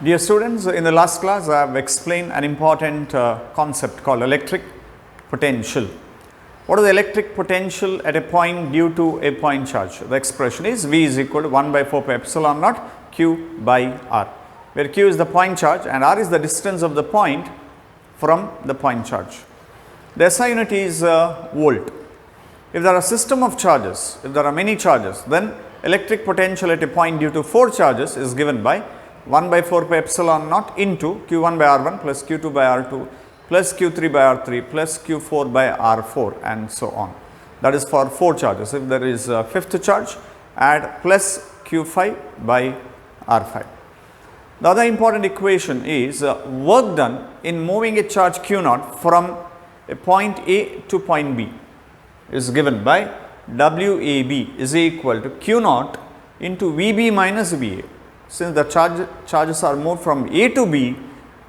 Dear students, in the last class I have explained an important concept called electric potential. What is the electric potential at a point due to a point charge? The expression is V is equal to 1 by 4 pi epsilon naught Q by R, where Q is the point charge and R is the distance of the point from the point charge. The SI unit is volt. If there are a system of charges, if there are many charges, then electric potential at a point due to 4 charges is given by 1 by 4 pi epsilon naught into Q1 by R1 plus Q2 by R2 plus Q3 by R3 plus Q4 by R4 and so on. That is for 4 charges. If there is a fifth charge, add plus Q5 by R5. The other important equation is work done in moving a charge Q0 from a point A to point B is given by WAB is equal to Q0 into VB minus VA. Since the charges are moved from A to B,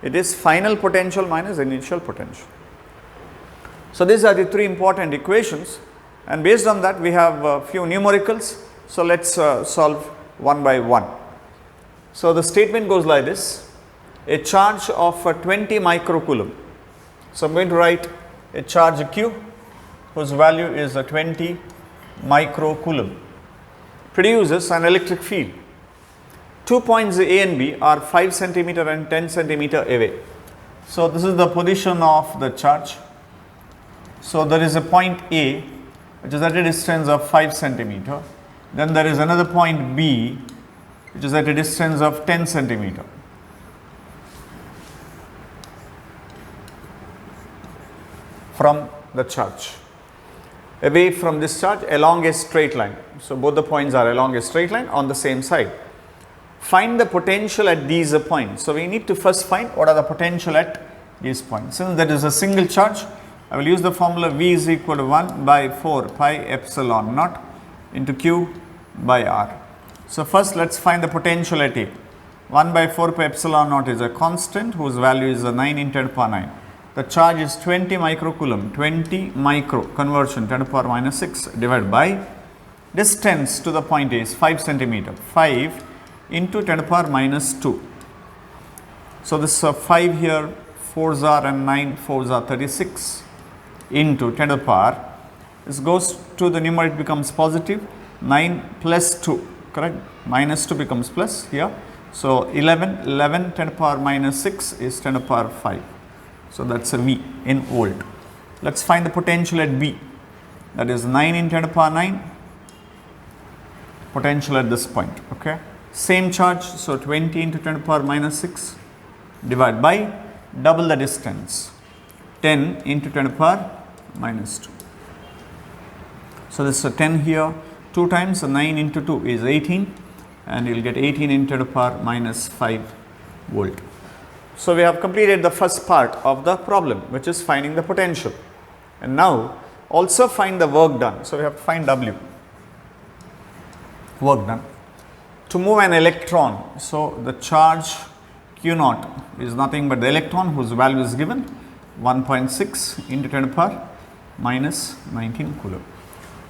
it is final potential minus initial potential. So, these are the 3 important equations, and based on that we have a few numericals. So, let us solve one by one. So, the statement goes like this: a charge of 20 microcoulomb. So, I am going to write a charge Q whose value is 20 microcoulomb produces an electric field. 2 points A and B are 5 centimeter and 10 centimeter away. So, this is the position of the charge. So, there is a point A which is at a distance of 5 centimeter. Then there is another point B which is at a distance of 10 centimeter. From the charge. Away from this charge along a straight line. So, both the points are along a straight line on the same side. Find the potential at these points. So, we need to first find what are the potential at these points. Since there is a single charge, I will use the formula V is equal to 1 by 4 pi epsilon naught into Q by R. So, first let us find the potential at A. 1 by 4 pi epsilon naught is a constant whose value is 9 into 10 to the power 9. The charge is 20 microcoulomb, 20 micro conversion 10 to the power minus 6 divided by distance to the point A is 5 centimeter, 5 into 10 to the power minus 2. So, this 5 here, 4s are and 9 4s are 36 into 10 to the power. This goes to the numerator, it becomes positive, 9 plus 2, correct, minus 2 becomes plus here. So, 11 10 to the power minus 6 is 10 to the power 5. So, that is a V in volt. Let us find the potential at B, that is 9 into 10 to the power 9 potential at this point. Okay. Same charge, so 20 into 10 to the power minus 6 divided by double the distance, 10 into 10 to the power minus 2. So, this is 10 here, 2 times 9 into 2 is 18 and you will get 18 into 10 to the power minus 5 volt. So, we have completed the first part of the problem, which is finding the potential, and now also find the work done. So, we have to find W, work done. To move an electron, so the charge Q0 is nothing but the electron whose value is given 1.6 into 10 to the power minus 19 coulomb.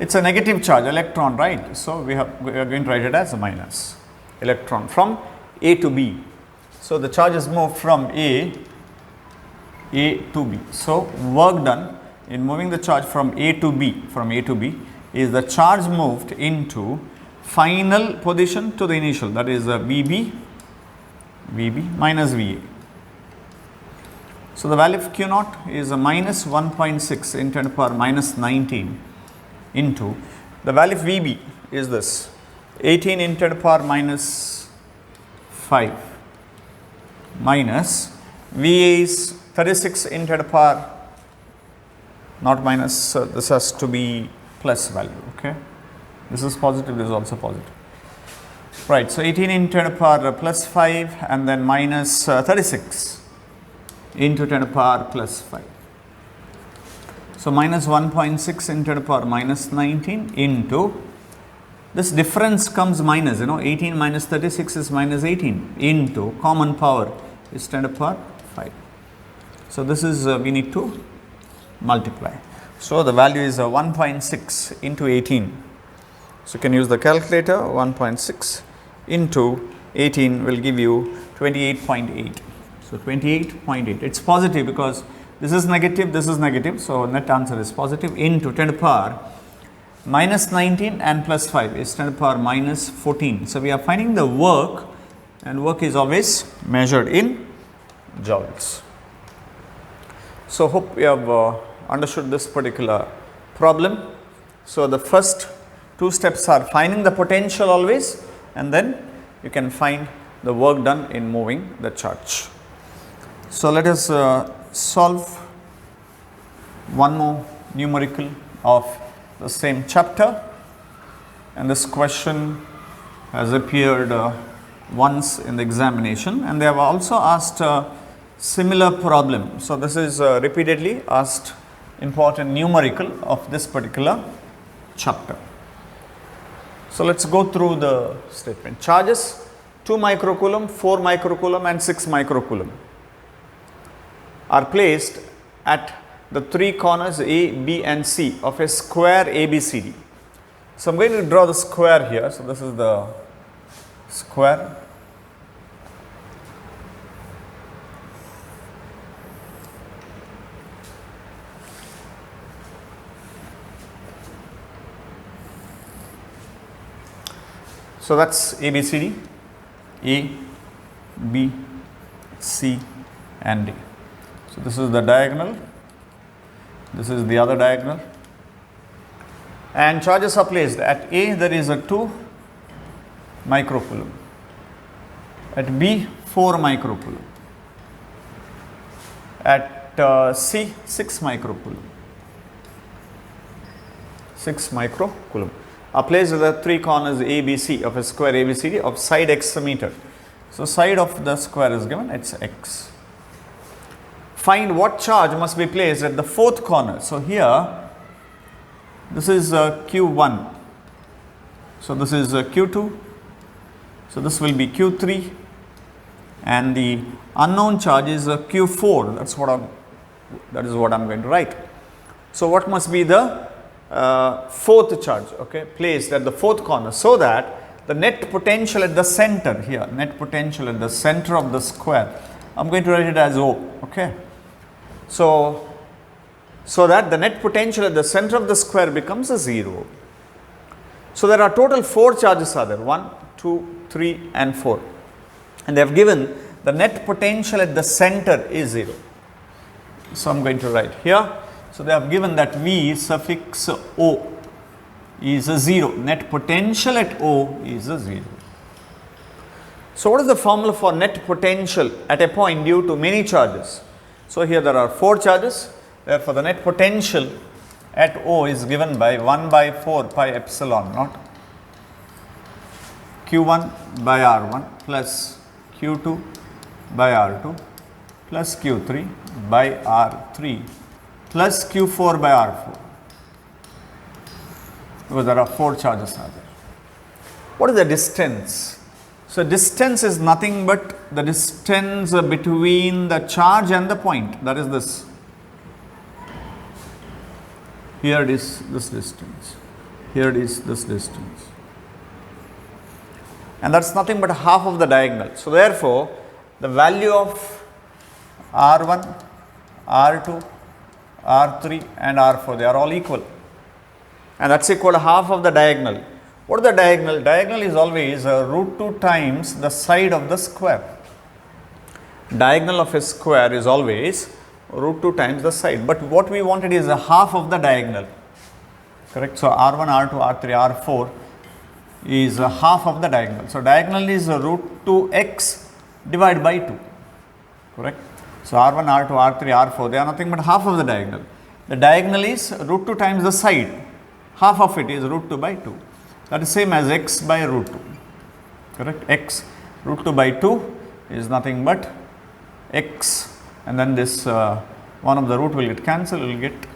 It is a negative charge electron, right? So, we are going to write it as a minus electron from A to B. So, the charge is moved from A to B. So, work done in moving the charge from A to B, is the charge moved into final position to the initial, that is VB minus VA. So, the value of Q0 is a minus 1.6 into 10 to the power minus 19 into the value of VB is this 18 into 10 to the power minus 5 minus VA is 36 into 10 to the power not minus, this has to be plus value. Okay. This is positive, this is also positive, right. So, 18 into 10 to the power plus 5 and then minus 36 into 10 to the power plus 5. So, minus 1.6 into 10 to the power minus 19 into this difference comes minus, 18 minus 36 is minus 18 into common power is 10 to the power 5. So, this is we need to multiply. So, the value is 1.6 into 18. So, you can use the calculator. 1.6 into 18 will give you 28.8. So 28.8, it's positive because this is negative, so net answer is positive, into 10 to the power minus 19 and plus 5 is 10 to the power minus 14. So we are finding the work, and work is always measured in joules. So hope you have understood this particular problem. So the first two steps are finding the potential always, and then you can find the work done in moving the charge. So let us solve one more numerical of the same chapter, and this question has appeared once in the examination, and they have also asked a similar problem. So this is repeatedly asked important numerical of this particular chapter. So let us go through the statement. Charges 2 microcoulomb, 4 microcoulomb and 6 microcoulomb are placed at the three corners A, B and C of a square ABCD. So I am going to draw the square here. So this is the square. So that's ABCD, A, B, C and D. So this is the diagonal, this is the other diagonal, and charges are placed. At A there is a 2 microcoulomb, at B 4 microcoulomb, at C 6 microcoulomb, 6 microcoulomb are placed at the three corners A, B, C of a square ABCD of side x meter. So side of the square is given, it's x. Find what charge must be placed at the fourth corner. So here this is Q1, so this is Q2, so this will be Q3, and the unknown charge is Q4. That is what I'm going to write. So what must be the fourth charge, okay, placed at the fourth corner, so that the net potential at the center here, net potential at the center of the square, I'm going to write it as O, okay. So that the net potential at the center of the square becomes a 0. So there are total 4 charges are there, 1, 2, 3 and 4, and they have given the net potential at the center is 0. So I'm going to write here. So they have given that V suffix O is a 0, net potential at O is a 0. So what is the formula for net potential at a point due to many charges? So here there are 4 charges, therefore the net potential at O is given by 1 by 4 pi epsilon naught Q1 by R1 plus Q2 by R2 plus Q3 by R3 plus Q4 by R4, because there are 4 charges are there. What is the distance? So distance is nothing but the distance between the charge and the point, that is this. Here it is this distance, here it is this distance, and that's nothing but half of the diagonal. So therefore the value of R1, R2, R3 and R4, they are all equal, and that's equal to half of the diagonal. What is the diagonal? Diagonal is always root 2 times the side of the square. Diagonal of a square is always root 2 times the side, but what we wanted is a half of the diagonal, correct? So R1, R2, R3, R4 is a half of the diagonal. So diagonal is root 2x divided by 2, correct? So R1, R2, R3, R4, they are nothing but half of the diagonal. The diagonal is root 2 times the side, half of it is root 2 by 2. That is same as x by root 2, correct? X root 2 by 2 is nothing but x, and then this one of the root will get cancelled, we will get root 2.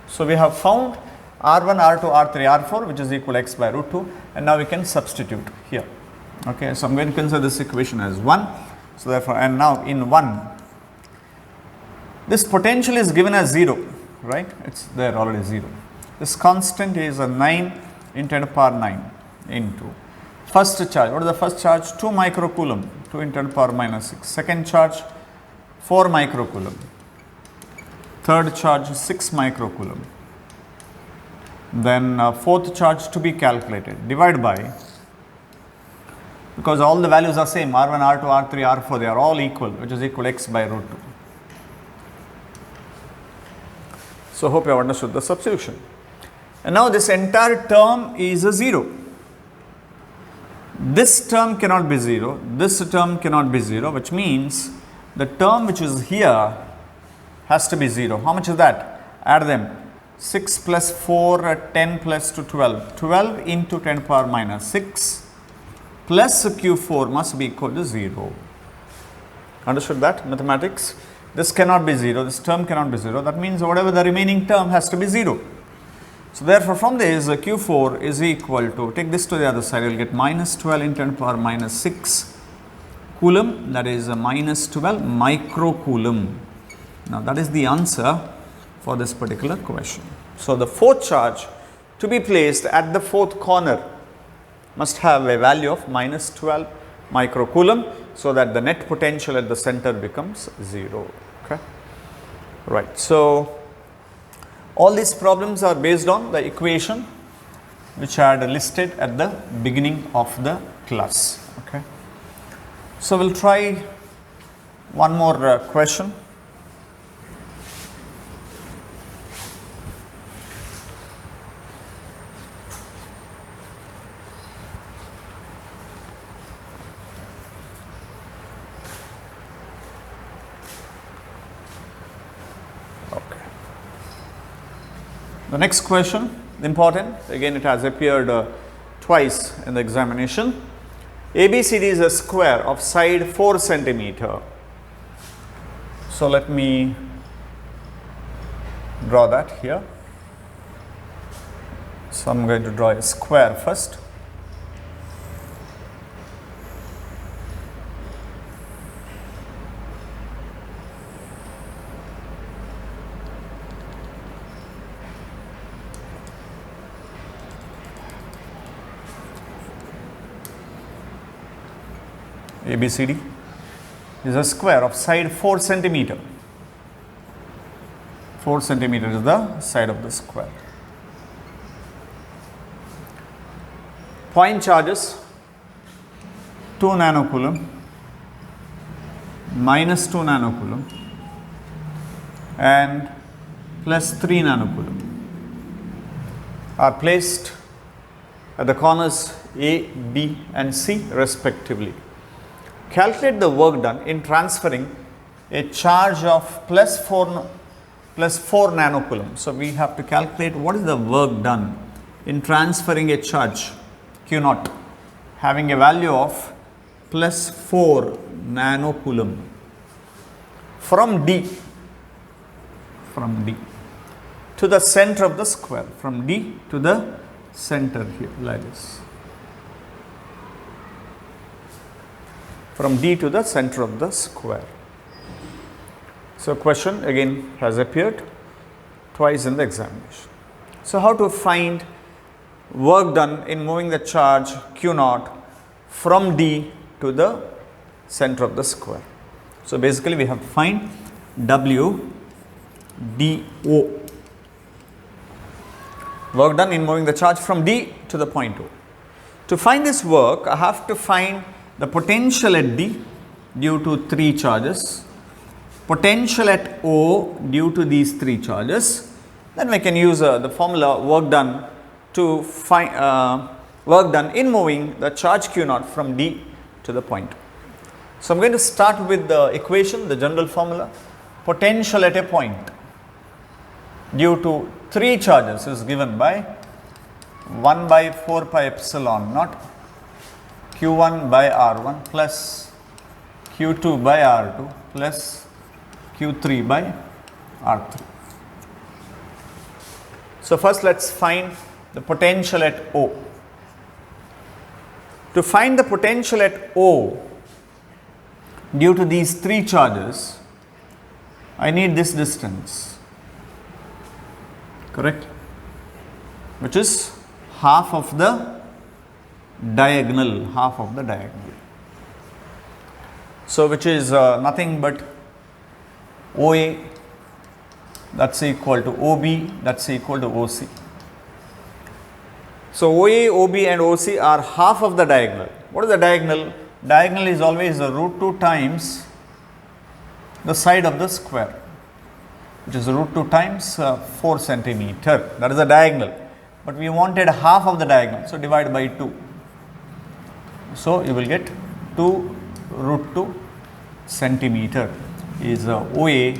So we have found R1, R2, R3, R4 which is equal to x by root 2, and now we can substitute here, okay. So I'm going to consider this equation as 1. So therefore, and now in 1, this potential is given as 0, right? It's there already 0. This constant is a 9 in 10 to the power 9 into First charge, what is the first charge? 2 microcoulomb, 2 × 10⁻⁶. Second charge, 4 microcoulomb. Third charge, 6 microcoulomb. Then fourth charge to be calculated. Divide by, because all the values are same, R1, R2, R3, R4, they are all equal, which is equal to x by root 2. So hope you have understood the substitution. And now this entire term is a 0. This term cannot be 0, this term cannot be 0, which means the term which is here has to be 0. How much is that? Add them. 6 plus 4, 10 plus 2, 12. 12 into 10⁻⁶ plus Q4 must be equal to 0. Understood that? Mathematics. This cannot be 0, this term cannot be 0. That means whatever the remaining term has to be 0. So therefore, from this Q4 is equal to, take this to the other side, you will get minus 12 into 10⁻⁶ coulomb, that is minus 12 microcoulomb. Now that is the answer for this particular question. So the fourth charge to be placed at the fourth corner must have a value of minus 12 microcoulomb, so that the net potential at the center becomes 0. Okay. Right. So all these problems are based on the equation which I had listed at the beginning of the class. Okay. So we'll try one more question. The next question, important, again it has appeared twice in the examination. ABCD is a square of side 4 centimeter. So let me draw that here. So I am going to draw a square first. ABCD is a square of side 4 centimeter. 4 centimeter is the side of the square. Point charges 2 nanocoulomb, minus 2 nanocoulomb and plus 3 nanocoulomb are placed at the corners A, B and C respectively. Calculate the work done in transferring a charge of plus 4 nanocoulomb. So we have to calculate what is the work done in transferring a charge Q naught having a value of plus 4 nanocoulomb from D to the center of the square, from D to the center here, like this. From D to the center of the square. So question again has appeared twice in the examination. So how to find work done in moving the charge Q naught from D to the center of the square. So basically we have to find W dO. Work done in moving the charge from D to the point O. To find this work, I have to find the potential at D due to 3 charges, potential at O due to these 3 charges. Then we can use the formula work done to find work done in moving the charge Q naught from D to the point. So I am going to start with the equation, the general formula. Potential at a point due to 3 charges is given by 1 by 4 pi epsilon naught Q1 by R1 plus Q2 by R2 plus Q3 by R3. So first let us find the potential at O. To find the potential at O due to these 3 charges, I need this distance, correct, which is half of the diagonal, half of the diagonal. So which is nothing but OA, that's equal to OB, that's equal to OC. So OA, OB and OC are half of the diagonal. What is the diagonal? Diagonal is always the root 2 times the side of the square, which is root 2 times 4 centimeter. That is the diagonal. But we wanted half of the diagonal, so divide by 2. So you will get 2 root 2 centimeter is OA,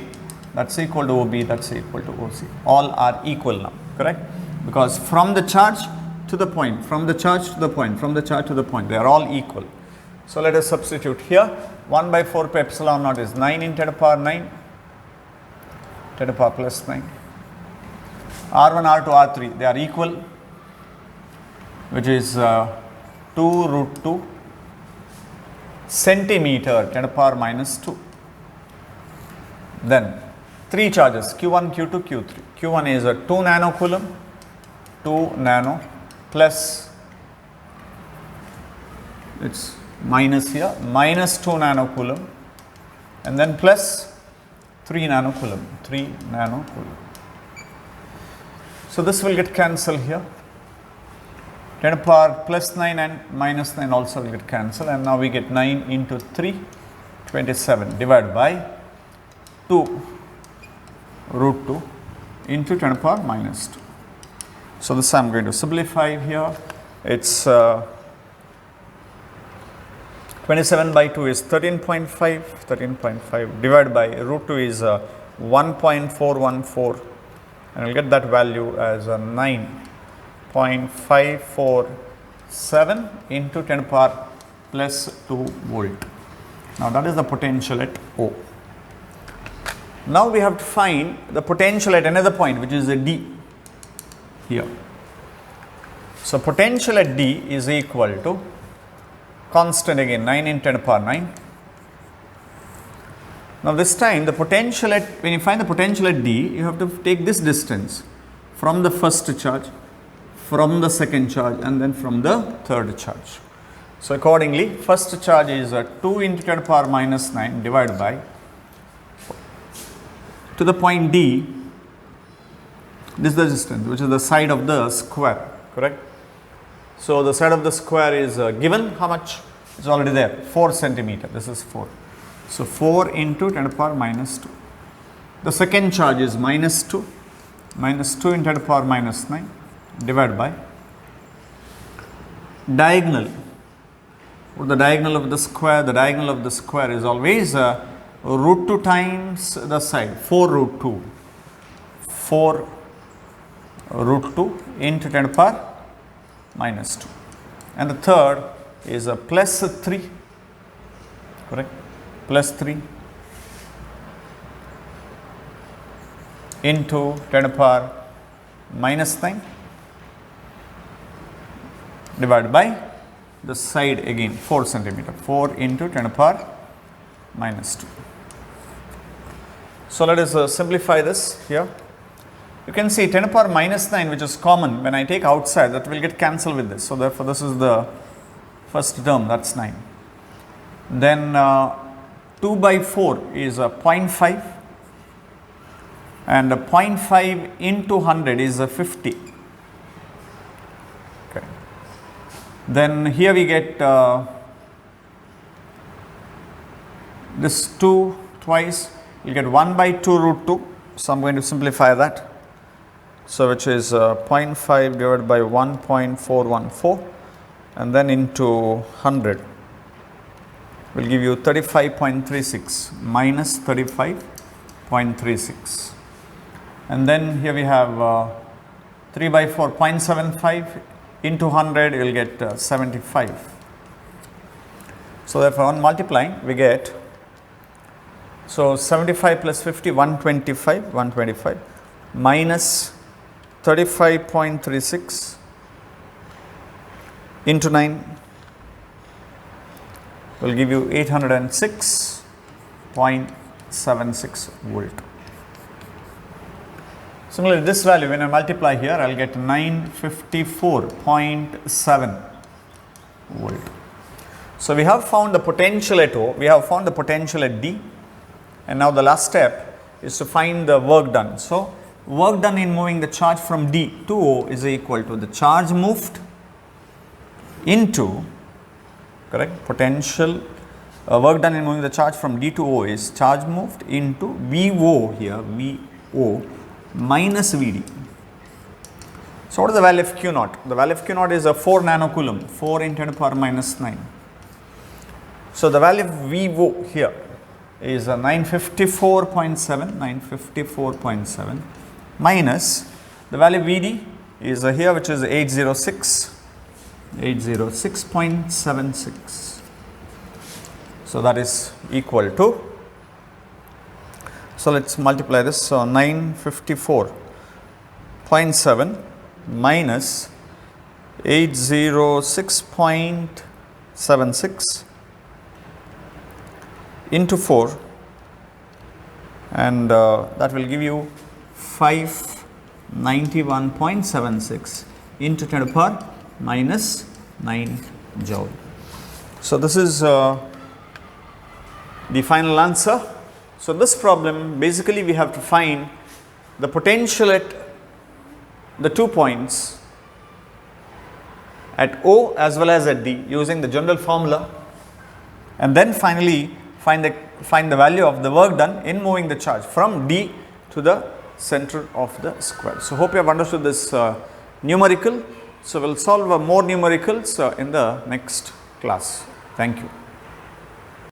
that's equal to OB, that's equal to OC. All are equal now, correct? Because from the charge to the point, from the charge to the point, from the charge to the point, they are all equal. So let us substitute here. 1 by 4 pi epsilon naught is 9 in 10 to the power 9, 10 to the power plus 9. R1, R2, R3, they are equal, which is 2 root 2 centimeter 10 to the power minus 2. Then 3 charges Q1, Q2, Q3. Q1 is a 2 nanocoulomb, 2 nano plus, it's minus here, minus 2 nanocoulomb and then plus 3 nanocoulomb, 3 nanocoulomb. So this will get cancelled here. 10 to the power plus 9 and minus 9 also will get cancelled, and now we get 9 into 3, 27 divided by 2 root 2 into 10 to the power minus 2. So this I am going to simplify here. It's 27 by 2 is 13.5, 13.5 divided by root 2 is 1.414, and we'll get that value as 9.547 into 10 to the power plus 2 volt. Now that is the potential at O. Now we have to find the potential at another point, which is a D here. So potential at D is equal to constant again 9 in 10 to the power 9. Now this time the potential at, when you find the potential at D, you have to take this distance from the first charge, from the second charge and then from the third charge. So accordingly, first charge is 2 into 10 to the power minus 9 divided by, to the point D, this is the distance, which is the side of the square, correct? So the side of the square is given how much? It's already there, 4 centimeter. This is 4. So 4 into 10 to the power minus 2. The second charge is minus 2 into 10 to the power minus 9 divided by diagonal. What is the diagonal of the square? The diagonal of the square is always root 2 times the side, 4 root 2. 4 root 2 into 10 to the power minus 2. And the third is a plus 3, correct? Plus 3 into 10 to the power minus 9 divided by the side again 4 centimeter, 4 into 10 to the power minus 2. So let us simplify this here. You can see 10 to the power minus 9, which is common, when I take outside, that will get cancelled with this. So therefore this is the first term, that's 9. Then 2 by 4 is 0.5 and 0.5 into 100 is 50. Okay. Then here we get this 2 twice, you get 1 by 2 root 2. So I am going to simplify that. So which is 0.5 divided by 1.414 and then into 100 will give you 35.36 minus 35.36. And then here we have 3 by 4, 0.75 into 100, you will get 75. So therefore on multiplying we get, so 75 plus 50, 125 minus 35.36 into 9 will give you 806.76 volt. Similarly, this value when I multiply here, I will get 954.7 volt. So, we have found the potential at O, we have found the potential at D, and now the last step is to find the work done. So, work done in moving the charge from D to O is equal to the charge moved into, correct, potential, work done in moving the charge from D to O is charge moved into VO here, VO minus VD. So, what is the value of Q naught? The value of Q naught is a 4 nanocoulomb, 4 × 10⁻⁹. So, the value of VO here is a 954.7 minus the value of VD is here, which is 806.76. So, that is equal to, so let us multiply this. So, 954.7 minus 806.76 into 4, and that will give you 591.76 into 10⁻⁹ joule. So, this is the final answer. So, this problem basically we have to find the potential at the 2 points at O as well as at D using the general formula, and then finally find the value of the work done in moving the charge from D to the center of the square. So, hope you have understood this numerical. So, we will solve more numericals in the next class. Thank you.